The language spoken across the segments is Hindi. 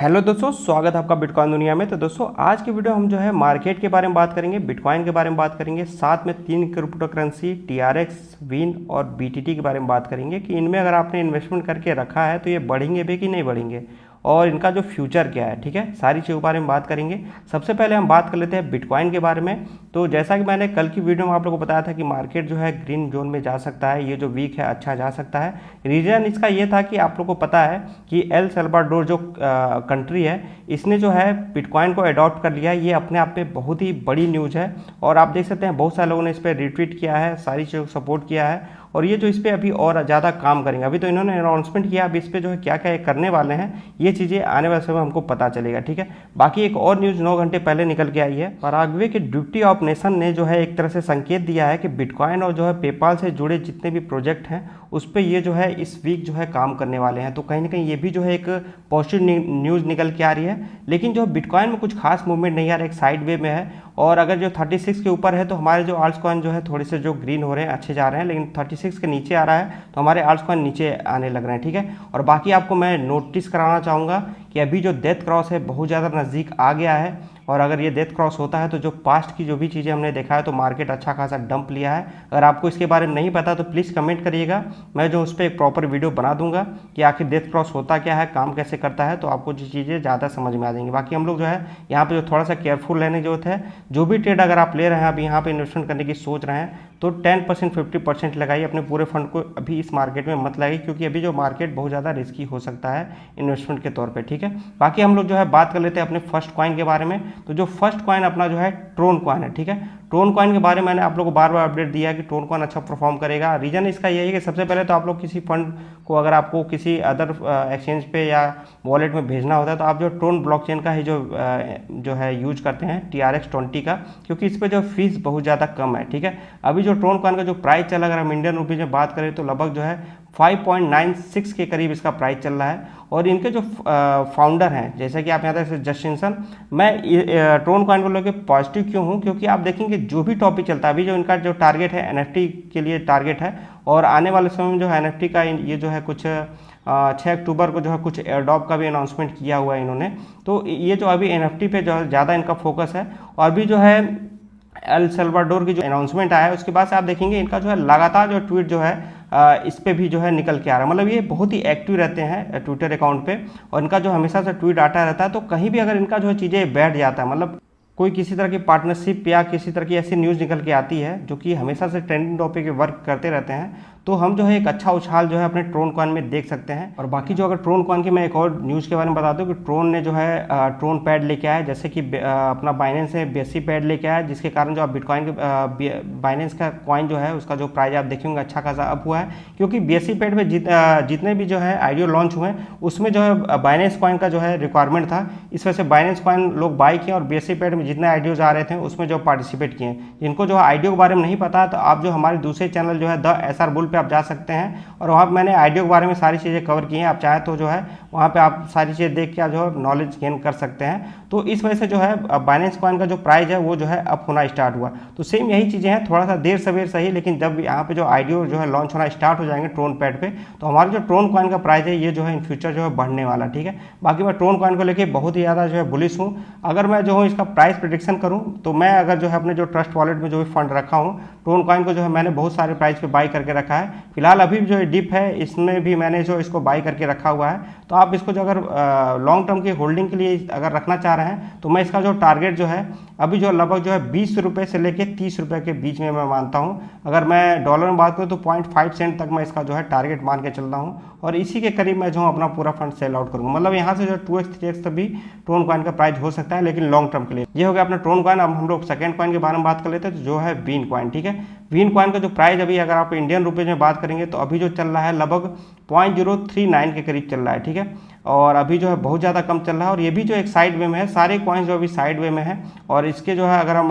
हेलो दोस्तों, स्वागत है आपका बिटकॉइन दुनिया में। तो दोस्तों आज की वीडियो हम जो है मार्केट के बारे में बात करेंगे, बिटकॉइन के बारे में बात करेंगे, साथ में 3 क्रिप्टो करेंसी TRX, विन और BTT के बारे में बात करेंगे कि इनमें अगर आपने इन्वेस्टमेंट करके रखा है तो ये बढ़ेंगे भी कि नहीं बढ़ेंगे और इनका जो फ्यूचर क्या है। ठीक है, सारी चीज़ों के बारे में बात करेंगे। सबसे पहले हम बात कर लेते हैं बिटकॉइन के बारे में। तो जैसा कि मैंने कल की वीडियो में आप लोगों को बताया था कि मार्केट जो है ग्रीन जोन में जा सकता है, ये जो वीक है अच्छा जा सकता है। रीज़न इसका ये था कि आप लोग को पता है कि एल सल्वाडोर जो कंट्री है, इसने जो है बिटकॉइन को अडॉप्ट कर लिया है। ये अपने आप में बहुत ही बड़ी न्यूज़ है और आप देख सकते हैं बहुत सारे लोगों ने इस पर रिट्वीट किया है, सारी चीज़ों को सपोर्ट किया है और ये जो इस पर अभी और ज़्यादा काम करेंगे। अभी तो इन्होंने अनाउंसमेंट किया, अब इस पर जो है क्या क्या करने वाले हैं ये चीज़ें आने वाले समय हमको पता चलेगा। ठीक है, बाकी एक और न्यूज़ 9 घंटे पहले निकल के आई है। पराग्वे के डिप्टी ऑफ नेशन ने जो है एक तरह से संकेत दिया है कि बिटकॉइन और जो है पेपाल से जुड़े जितने भी प्रोजेक्ट हैं उस पर ये जो है इस वीक जो है काम करने वाले हैं। तो कहीं ना कहीं ये भी जो है एक पॉजिटिव न्यूज़ निकल के आ रही है। लेकिन जो बिटकॉइन में कुछ खास मूवमेंट नहीं आ रहा है, एक साइड वे में है। और अगर जो 36 के ऊपर है तो हमारे जो आल्ट्स कॉइन जो है थोड़े से जो ग्रीन हो रहे हैं, अच्छे जा रहे हैं। लेकिन 36 के नीचे आ रहा है तो हमारे आल्ट्स कॉइन नीचे आने लग रहे हैं। ठीक है, और बाकी आपको मैं नोटिस कराना चाहूँगा कि अभी जो डेथ क्रॉस है बहुत ज़्यादा नज़दीक आ गया है और अगर ये डेथ क्रॉस होता है तो जो पास्ट की जो भी चीज़ें हमने देखा है तो मार्केट अच्छा खासा डंप लिया है। अगर आपको इसके बारे में नहीं पता तो प्लीज़ कमेंट करिएगा, मैं जो उस पर एक प्रॉपर वीडियो बना दूंगा कि आखिर डेथ क्रॉस होता क्या है, काम कैसे करता है, तो आपको जो चीज़ें ज़्यादा समझ में आ जाएंगी। बाकी हम लोग जो है यहाँ पे जो थोड़ा सा केयरफुल रहने की जरूरत है। जो भी ट्रेड अगर आप ले रहे हैं, अभी यहाँ पे इन्वेस्टमेंट करने की सोच रहे हैं तो 10% 50% लगाइए, अपने पूरे फंड को अभी इस मार्केट में मत लगाइए क्योंकि अभी जो मार्केट बहुत ज़्यादा रिस्की हो सकता है इन्वेस्टमेंट के तौर पे। ठीक है, बाकी हम लोग जो है बात कर लेते हैं अपने फर्स्ट कॉइन के बारे में। तो जो फर्स्ट कॉइन अपना जो है ट्रोन कॉइन है। ठीक है, ट्रोन कॉइन के बारे में मैंने आप लोगों को बार बार अपडेट दिया है कि ट्रोन कॉइन अच्छा परफॉर्म करेगा। रीजन इसका यही है कि सबसे पहले तो आप लोग किसी फंड को अगर आपको किसी अदर एक्सचेंज पे या वॉलेट में भेजना होता है तो आप जो ट्रोन ब्लॉकचेन का ही जो है यूज करते हैं TRX20 का, क्योंकि इस पर जो फीस बहुत ज़्यादा कम है। ठीक है, अभी जो ट्रोन कॉइन का जो प्राइस चला, अगर हम इंडियन रुपीज़ में बात करें तो लगभग जो है 5.96 के करीब इसका प्राइस चल रहा है। और इनके जो फाउंडर हैं, जैसे कि आप यहाँ तक जस्टिनसन, मैं ट्रोन कॉइन को लेकर पॉजिटिव क्यों हूँ क्योंकि आप देखेंगे जो भी टॉपिक चलता है, अभी जो इनका जो टारगेट है NFT के लिए टारगेट है और आने वाले समय में जो है NFT का ये जो है कुछ 6 अक्टूबर को जो है कुछ एयरड्रॉप का भी अनाउंसमेंट किया हुआ है इन्होंने। तो ये जो अभी NFT पे जो ज़्यादा इनका फोकस है और अभी जो है एल सल्वाडोर की जो अनाउंसमेंट आया है उसके बाद से आप देखेंगे इनका जो है लगातार जो ट्वीट जो है इस पे भी जो है निकल के आ रहा है। मतलब ये बहुत ही एक्टिव रहते हैं ट्विटर अकाउंट पे और इनका जो हमेशा से ट्वीट आता रहता है। तो कहीं भी अगर इनका जो है चीज़ें बैठ जाता है, मतलब कोई किसी तरह की पार्टनरशिप या किसी तरह की ऐसी न्यूज़ निकल के आती है जो कि हमेशा से ट्रेंडिंग टॉपिक पे वर्क करते रहते हैं, तो हम जो है एक अच्छा उछाल जो है अपने ट्रोन कॉइन में देख सकते हैं। और बाकी जो अगर ट्रोन कॉइन की मैं एक और न्यूज़ के बारे में बताता हूँ कि ट्रोन ने जो है ट्रोन पैड लेके आया, जैसे कि अपना बाइनेंस से बेसी पैड लेके आया, जिसके कारण जो आप बिटकॉइन के बाइनेंस का कॉइन जो है उसका जो प्राइस आप देखेंगे अच्छा खासा अप हुआ है। क्योंकि बेसी पैड में जितने भी जो है आईडीओ लॉन्च हुए उसमें जो है बाइनेंस कॉइन का जो है रिक्वायरमेंट था, इस वजह से बाइनेंस कॉइन लोग बाई किए और बेसी पैड में जितने आईडीओज आ रहे थे उसमें जो पार्टिसिपेट किए। जिनको जो आईडीओ के बारे में नहीं पता तो आप जो हमारे दूसरे चैनल जो है द SR बुल पे आप जा सकते हैं और वहाँ पर मैंने आईडीओ के बारे में सारी चीज़ें कवर की हैं। आप चाहें तो जो है वहाँ पे आप सारी चीज़ें देख के आप जो है नॉलेज गेन कर सकते हैं। तो इस वजह से जो है बाइनेंस कॉइन का जो प्राइस है वो जो है अप होना स्टार्ट हुआ। तो सेम यही चीज़ें हैं, थोड़ा सा देर सवेर सही, लेकिन जब यहाँ पे जो आईडीओ जो है लॉन्च होना स्टार्ट हो जाएंगे ट्रोन पैड पे तो हमारा जो ट्रोन कॉइन का प्राइस है ये जो है इन फ्यूचर जो है बढ़ने वाला। ठीक है, बाकी मैं ट्रोन कॉइन को लेकर बहुत ही ज़्यादा जो है बुलिश हूँ। अगर मैं जो हूँ इसका प्राइस प्रेडिक्शन करूँ तो मैं अगर जो है अपने जो ट्रस्ट वॉलेट में जो भी फंड रखा हूँ ट्रोन कॉइन को जो है मैंने बहुत सारे प्राइस पे बाई करके रखा है। फिलहाल अभी जो डिप है इसमें भी मैंने जो इसको बाई करके रखा हुआ है। तो आप इसको जो अगर लॉन्ग टर्म की होल्डिंग के लिए अगर रखना चाह रहे हैं तो मैं इसका जो टारगेट जो है अभी जो लगभग जो है 20 रुपये से लेके 30 रुपये के बीच में मैं मानता हूँ। अगर मैं डॉलर में बात करूँ तो 0.5 सेंट तक मैं इसका जो है टारगेट मान के चलता हूँ और इसी के करीब मैं जो हूँ अपना पूरा फंड सेल आउट करूँगा। मतलब यहाँ से जो 2x 3x तक भी ट्रोन कॉइन का प्राइस हो सकता है, लेकिन लॉन्ग टर्म के लिए। ये हो गया अपना ट्रोन कॉइन। अब हम लोग सेकंड कॉइन के बारे में बात कर लेते हैं तो जो है विन कॉइन। ठीक है, विन कॉइन का जो प्राइस अभी अगर आप इंडियन रुपीज़ में बात करेंगे तो अभी जो चल रहा है लगभग 0.039 के करीब चल रहा है। ठीक है, और अभी जो है बहुत ज़्यादा कम चल रहा है और ये भी जो एक साइड वे में है, सारे कॉइन्स जो अभी साइड वे में है। और इसके जो है अगर हम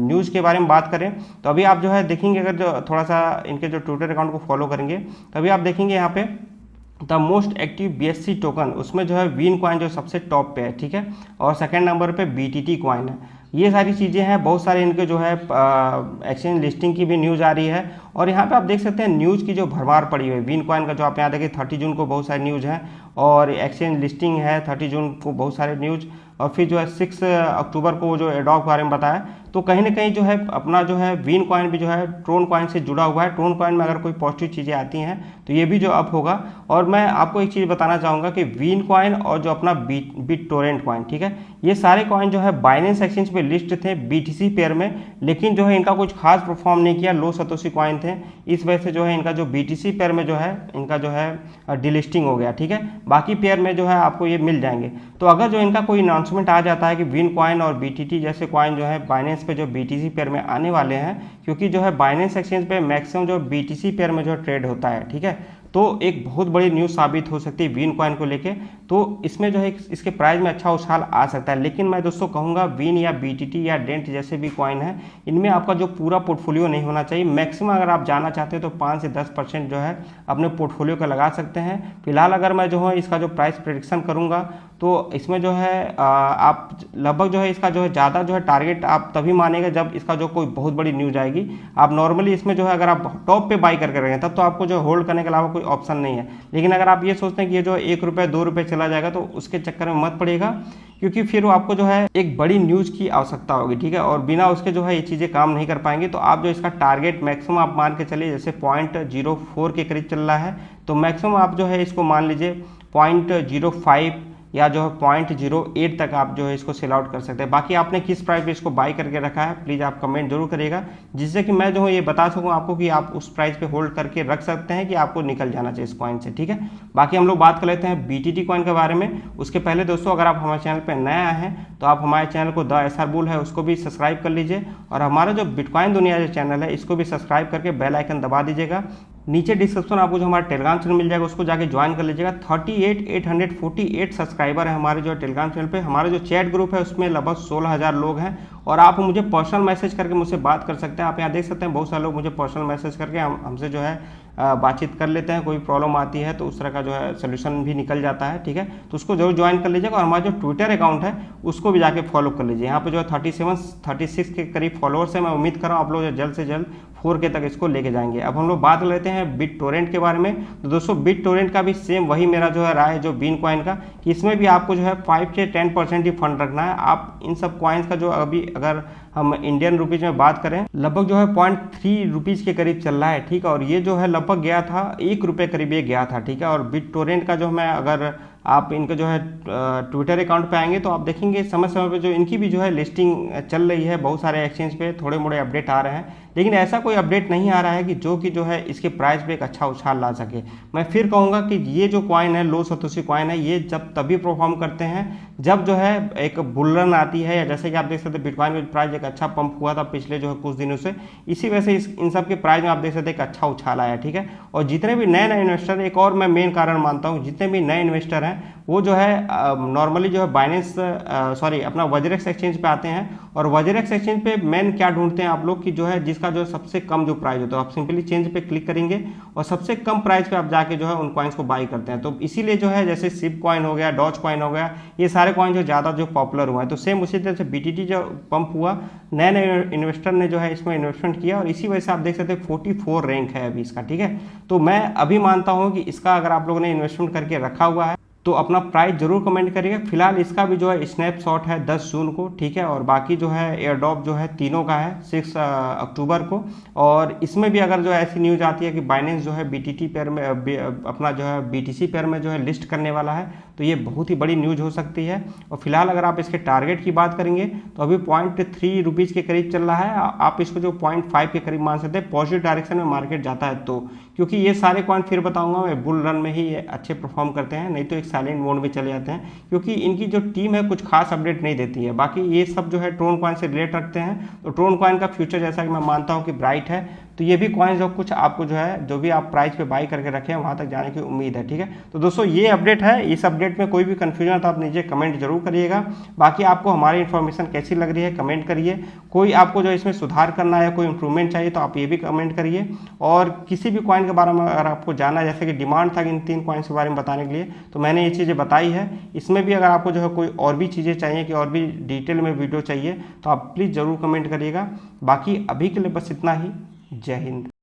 न्यूज़ के बारे में बात करें तो अभी आप जो है देखेंगे, अगर जो थोड़ा सा इनके जो ट्विटर अकाउंट को फॉलो करेंगे तो अभी आप देखेंगे यहाँ पे the most active BSC token, उसमें जो है विन कॉइन जो सबसे टॉप पे है। ठीक है, और सेकंड नंबर पे BTT कॉइन है। ये सारी चीज़ें हैं, बहुत सारे इनके जो है एक्सचेंज लिस्टिंग की भी न्यूज़ आ रही है और यहाँ पे आप देख सकते हैं न्यूज़ की जो भरमार पड़ी हुई है वीन कॉइन का, जो आप यहाँ देखिए 30 जून को बहुत सारे न्यूज़ हैं, और एक्सचेंज लिस्टिंग है 30 जून को बहुत सारे न्यूज़, और फिर जो है 6 अक्टूबर को जो एडॉब के बारे में बताया। तो कहीं ना कहीं जो है अपना जो है वीन कॉइन भी जो है ट्रोन कॉइन से जुड़ा हुआ है। ट्रोन कॉइन में अगर कोई पॉजिटिव चीज़ें आती हैं तो ये भी जो अप होगा। और मैं आपको एक चीज़ बताना चाहूँगा कि वीन कॉइन और जो अपना बिटटोरेंट कॉइन, ठीक है, ये सारे कॉइन जो है बाइनेंस एक्सचेंज पे लिस्ट थे BTC पेयर में, लेकिन जो है इनका कुछ खास परफॉर्म नहीं किया, लो सतोशी कॉइन थे, इस वजह से जो है इनका जो BTC पेयर में जो है इनका जो है डिलिस्टिंग हो गया, ठीक है। बाकी पेयर में जो है आपको ये मिल जाएंगे। तो अगर जो इनका कोई अनाउंसमेंट आ जाता है कि वीन कॉइन और BTT जैसे कॉइन जो है बाइनेंस पे जो BTC पेयर में आने वाले हैं, क्योंकि जो है बाइनेंस एक्सचेंज पे मैक्सिमम जो BTC पेयर में जो ट्रेड होता है, ठीक है, तो एक बहुत बड़ी न्यूज़ साबित हो सकती है वीन कॉइन को लेके। तो इसमें जो है इसके प्राइस में अच्छा उछाल आ सकता है। लेकिन मैं दोस्तों कहूँगा वीन या BTT या डेंट जैसे भी कॉइन है, इनमें आपका जो पूरा पोर्टफोलियो नहीं होना चाहिए। मैक्सिमम अगर आप जाना चाहते हैं तो 5 से 10% जो है अपने पोर्टफोलियो का लगा सकते हैं। फिलहाल अगर मैं जो है इसका जो प्राइस प्रेडिक्शन करूँगा तो इसमें जो है आप लगभग जो है इसका जो है ज़्यादा जो है टारगेट आप तभी मानेगा जब इसका जो कोई बहुत बड़ी न्यूज़ आएगी। आप नॉर्मली इसमें जो है अगर आप टॉप पे बाई करके रखें तब तो आपको जो होल्ड करने के अलावा कोई ऑप्शन नहीं है। लेकिन अगर आप ये सोचते हैं कि ये जो 1 रुपये 2 रुपये चला जाएगा तो उसके चक्कर में मत पड़ेगा, क्योंकि फिर वो आपको जो है एक बड़ी न्यूज़ की आवश्यकता होगी, ठीक है, और बिना उसके जो है ये चीज़ें काम नहीं कर पाएंगी। तो आप जो इसका टारगेट मैक्सिमम आप मान के चलिए, जैसे 0.04 के करीब चल रहा है, तो मैक्सिमम आप जो है इसको मान लीजिए 0.05 या जो है 0.08 तक आप जो है इसको सेल आउट कर सकते हैं। बाकी आपने किस प्राइस पे इसको बाई करके रखा है प्लीज़ आप कमेंट जरूर करिएगा, जिससे कि मैं जो है ये बता सकूँ आपको कि आप उस प्राइस पे होल्ड करके रख सकते हैं कि आपको निकल जाना चाहिए इस कॉइन से, ठीक है। बाकी हम लोग बात कर लेते हैं BTT कॉइन के बारे में। उसके पहले दोस्तों अगर आप हमारे चैनल पर नए आए हैं तो आप हमारे चैनल को द SR बुल है उसको भी सब्सक्राइब कर लीजिए, और हमारा जो बिटकॉइन दुनिया जो चैनल है इसको भी सब्सक्राइब करके बेल आइकन दबा दीजिएगा। नीचे डिस्क्रिप्शन आपको जो हमारा टेलीग्राम चैनल मिल जाएगा उसको जाके ज्वाइन कर लीजिएगा। 38,848 सब्सक्राइबर है हमारे जो टेलीग्राम चैनल पे। हमारा जो चैट ग्रुप है उसमें लगभग 16,000 लोग हैं, और आप मुझे पर्सनल मैसेज करके मुझसे बात कर सकते हैं। आप यहाँ देख सकते हैं बहुत सारे लोग मुझे पर्सनल मैसेज करके हमसे जो है बातचीत कर लेते हैं। कोई प्रॉब्लम आती है तो उस तरह का जो है सोल्यूशन भी निकल जाता है, ठीक है। तो उसको जरूर ज्वाइन कर लीजिएगा, और हमारा जो ट्विटर अकाउंट है उसको भी जाके फॉलो कर लीजिए। यहाँ पे जो है 36 के करीब फॉलोअर्स है। मैं उम्मीद कर रहा हूँ आप लोग जल्द से जल्द 4K तक इसको लेके जाएंगे। अब हम लोग बात कर लेते हैं बिटटोरेंट के बारे में। तो दोस्तों बिटटोरेंट का भी सेम वही मेरा जो है राय है जो वीन कॉइन का, कि इसमें भी आपको जो है 5 से 10% ही फंड रखना है। आप इन सब कॉइन्स का जो अभी अगर हम इंडियन रुपीज में बात करें लगभग जो है 0.3 रुपीज के करीब चल रहा है, ठीक है, और ये जो है लगभग गया था 1 रुपये करीब ये गया था, ठीक है। और बिटटोरेंट का जो मैं अगर आप इनका जो है ट्विटर अकाउंट पे आएंगे तो आप देखेंगे समय समय पे जो इनकी भी जो है लिस्टिंग चल रही है, बहुत सारे एक्सचेंज पे थोड़े मोड़े अपडेट आ रहे हैं, लेकिन ऐसा कोई अपडेट नहीं आ रहा है कि जो है इसके प्राइस पे एक अच्छा उछाल ला सके। मैं फिर कहूँगा कि ये जो कॉइन है लो सतोशी कॉइन है, ये जब तभी परफॉर्म करते हैं जब जो है एक बुल रन आती है, या जैसे कि आप देख सकते हैं बिटकॉइन का प्राइस एक अच्छा पंप हुआ था पिछले जो है कुछ दिनों से, इसी वजह से इन सब के प्राइस में आप देख सकते हैं एक अच्छा उछाल आया, ठीक है। और जितने भी नए इन्वेस्टर, एक और मैं मेन कारण मानता हूँ, जितने भी नए इन्वेस्टर हैं वो जो है नॉर्मली जो है बाइनेंस अपना वज्रेक्स एक्सचेंज पे आते हैं, और वज्रेक्स एक्सचेंज पे मेन क्या ढूंढते हैं आप लोग कि जो है जिसका जो सबसे कम जो प्राइस होता है, आप सिंपली चेंज पे क्लिक करेंगे और सबसे कम प्राइस पे आप जाके जो है उन कॉइन्स को बाई करते हैं। तो इसीलिए जो है जैसे सिप कॉइन हो गया, डॉज कॉइन हो गया, ये सारे कॉइन जो ज़्यादा जो पॉपुलर हुआ है। तो सेम उसी तरह से BTT जो पंप हुआ, नए नए इन्वेस्टर ने जो है इसमें इन्वेस्टमेंट किया, और इसी वजह से आप देख सकते हैं 44 रैंक है अभी इसका, ठीक है। तो मैं अभी मानता हूँ कि इसका अगर आप लोगों ने इन्वेस्टमेंट करके रखा हुआ है तो अपना प्राइस जरूर कमेंट करिएगा। फिलहाल इसका भी जो है स्नैपशॉट है 10 जून को, ठीक है, और बाकी जो है एयरड्रॉप जो है तीनों का है 6 अक्टूबर को। और इसमें भी अगर जो ऐसी न्यूज़ आती है कि बाइनेंस जो है BTT पेयर में अपना जो है BTC पेयर में जो है लिस्ट करने वाला है, तो ये बहुत ही बड़ी न्यूज़ हो सकती है। और फिलहाल अगर आप इसके टारगेट की बात करेंगे तो अभी 0.3 रुपीज़ के करीब चल रहा है, आप इसको जो 0.5 के करीब मान सकते हैं पॉजिटिव डायरेक्शन में मार्केट जाता है तो, क्योंकि ये सारे कॉइन फिर बताऊंगा मैं बुल रन में ही ये अच्छे परफॉर्म करते हैं, नहीं तो एक साइलेंट मोड में चले जाते हैं, क्योंकि इनकी जो टीम है कुछ खास अपडेट नहीं देती है। बाकी ये सब जो है ट्रोन कॉइन से रिलेट रखते हैं, तो ट्रोन कॉइन का फ्यूचर जैसा कि मैं मानता हूँ कि ब्राइट है। तो ये भी कॉइन जो कुछ आपको जो है जो भी आप प्राइस पे बाई करके रखें वहाँ तक जाने की उम्मीद है, ठीक है। तो दोस्तों ये अपडेट है, इस अपडेट में कोई भी कंफ्यूजन तो आप नीचे कमेंट जरूर करिएगा। बाकी आपको हमारी इन्फॉर्मेशन कैसी लग रही है कमेंट करिए, कोई आपको जो इसमें सुधार करना है, कोई इंप्रूवमेंट चाहिए तो आप ये भी कमेंट करिए। और किसी भी कॉइन के बारे में अगर आपको जानना है, जैसे कि डिमांड था इन 3 कॉइन्स के बारे में बताने के लिए, तो मैंने ये चीज़ें बताई है। इसमें भी अगर आपको जो है कोई और भी चीज़ें चाहिए कि और भी डिटेल में वीडियो चाहिए तो आप प्लीज़ ज़रूर कमेंट करिएगा। बाकी अभी के लिए बस इतना ही। जय हिंद।